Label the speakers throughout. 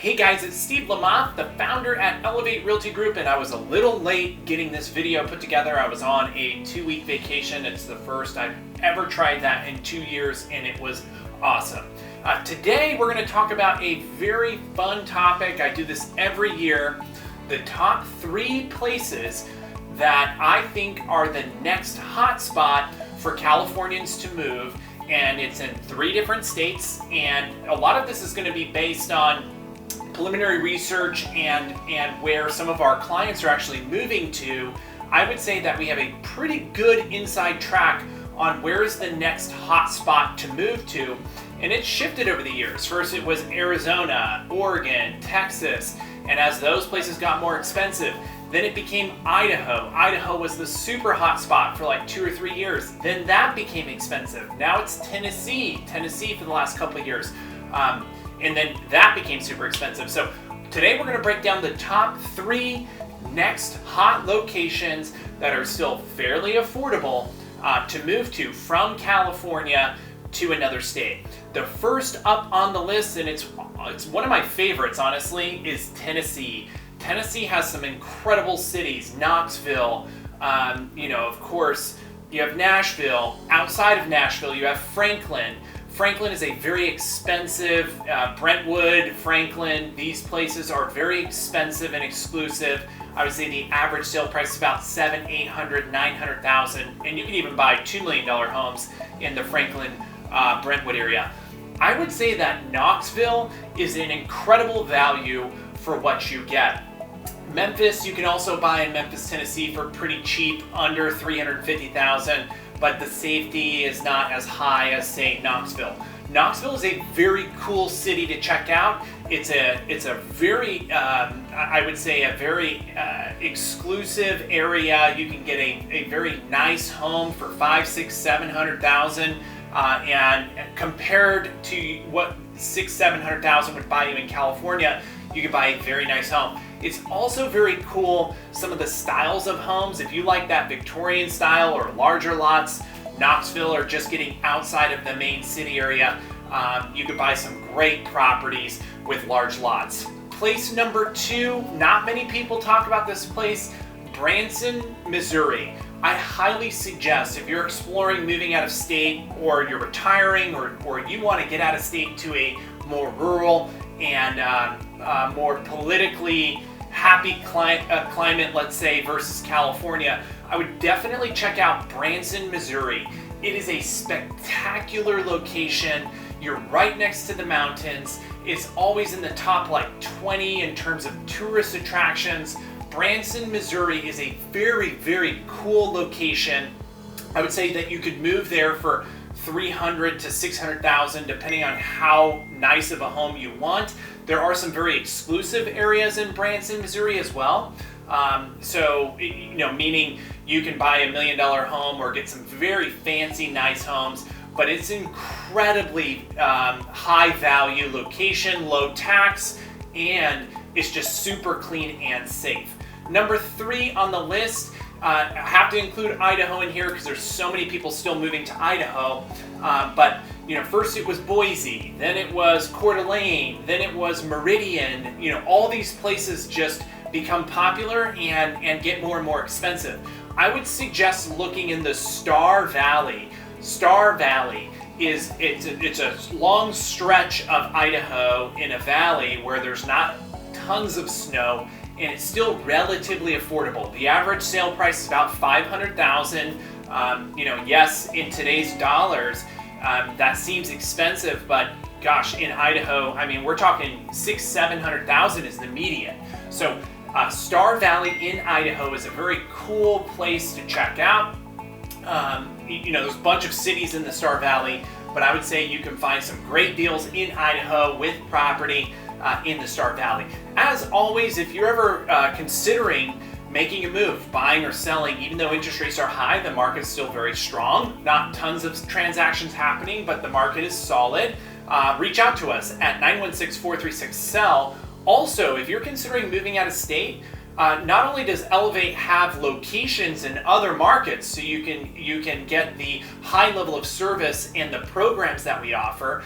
Speaker 1: Hey guys, it's Steve Lamont, the founder at Elevate Realty Group, and I was a little late getting this video put together. I was on a 2-week vacation. It's the first I've ever tried that in 2 years, and it was awesome. Today we're going to talk about a very fun topic. I do this every year. The top 3 places that I think are the next hotspot for Californians to move, and it's in 3 different states, and a lot of this is going to be based on preliminary research and where some of our clients are actually moving to. I would say that we have a pretty good inside track on where is the next hotspot to move to, and it's shifted over the years. First it was Arizona, Oregon, Texas, and as those places got more expensive, then it became Idaho. Idaho was the super hot spot for like 2 or 3 years. Then that became expensive. Now it's Tennessee for the last couple of years. And then that became super expensive. So today we're going to break down the top 3 next hot locations that are still fairly affordable to move to from California to another state. The first up on the list, and it's one of my favorites honestly, is Tennessee. Tennessee has some incredible cities. Knoxville, of course, you have Nashville. Outside of Nashville, you have Franklin. Franklin is a very expensive, Brentwood, Franklin, these places are very expensive and exclusive. I would say the average sale price is about $700,000, $800,000, $900,000, and you can even buy $2 million homes in the Franklin, Brentwood area. I would say that Knoxville is an incredible value for what you get. Memphis, you can also buy in Memphis, Tennessee for pretty cheap, under $350,000. But the safety is not as high as, say, Knoxville. Knoxville is a very cool city to check out. It's a very, I would say, a very exclusive area. You can get a very nice home for $500,000, $600,000, $700,000, and compared to what $600,000, $700,000 would buy you in California, you could buy a very nice home. It's also very cool, some of the styles of homes. If you like that Victorian style or larger lots, Knoxville or just getting outside of the main city area, you could buy some great properties with large lots. Place number 2, not many people talk about this place, Branson, Missouri. I highly suggest if you're exploring moving out of state, or you're retiring, or you want to get out of state to a more rural and more politically happy climate, let's say, versus California, I would definitely check out Branson, Missouri. It is a spectacular location. You're right next to the mountains. It's always in the top like 20 in terms of tourist attractions. Branson, Missouri is a very, very cool location. I would say that you could move there for $300,000 to $600,000 depending on how nice of a home you want. There are some very exclusive areas in Branson, Missouri as well. Meaning you can buy $1 million home or get some very fancy, nice homes, but it's incredibly high value location, low tax, and it's just super clean and safe. Number 3 on the list, I have to include Idaho in here because there's so many people still moving to Idaho. But first it was Boise, then it was Coeur d'Alene, then it was Meridian. All these places just become popular and get more and more expensive. I would suggest looking in the Star Valley. Star Valley it's a long stretch of Idaho in a valley where there's not tons of snow, and it's still relatively affordable. The average sale price is about $500,000. Yes, in today's dollars, that seems expensive, but gosh, in Idaho, we're talking $600,000, $700,000 is the median. So Star Valley in Idaho is a very cool place to check out. There's a bunch of cities in the Star Valley, but I would say you can find some great deals in Idaho with property in the Star Valley. As always, if you're ever considering making a move, buying or selling, even though interest rates are high, the market's still very strong. Not tons of transactions happening, but the market is solid. Reach out to us at 916-436-SELL. Also, if you're considering moving out of state, Not only does Elevate have locations in other markets, so you can get the high level of service and the programs that we offer,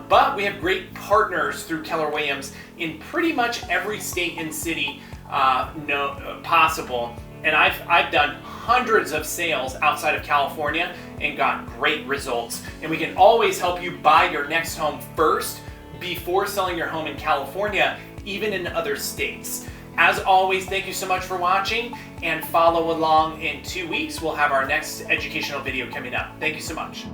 Speaker 1: but we have great partners through Keller Williams in pretty much every state and city possible. And I've done hundreds of sales outside of California and got great results. And we can always help you buy your next home first before selling your home in California, even in other states. As always, thank you so much for watching, and follow along. In 2 weeks, we'll have our next educational video coming up. Thank you so much.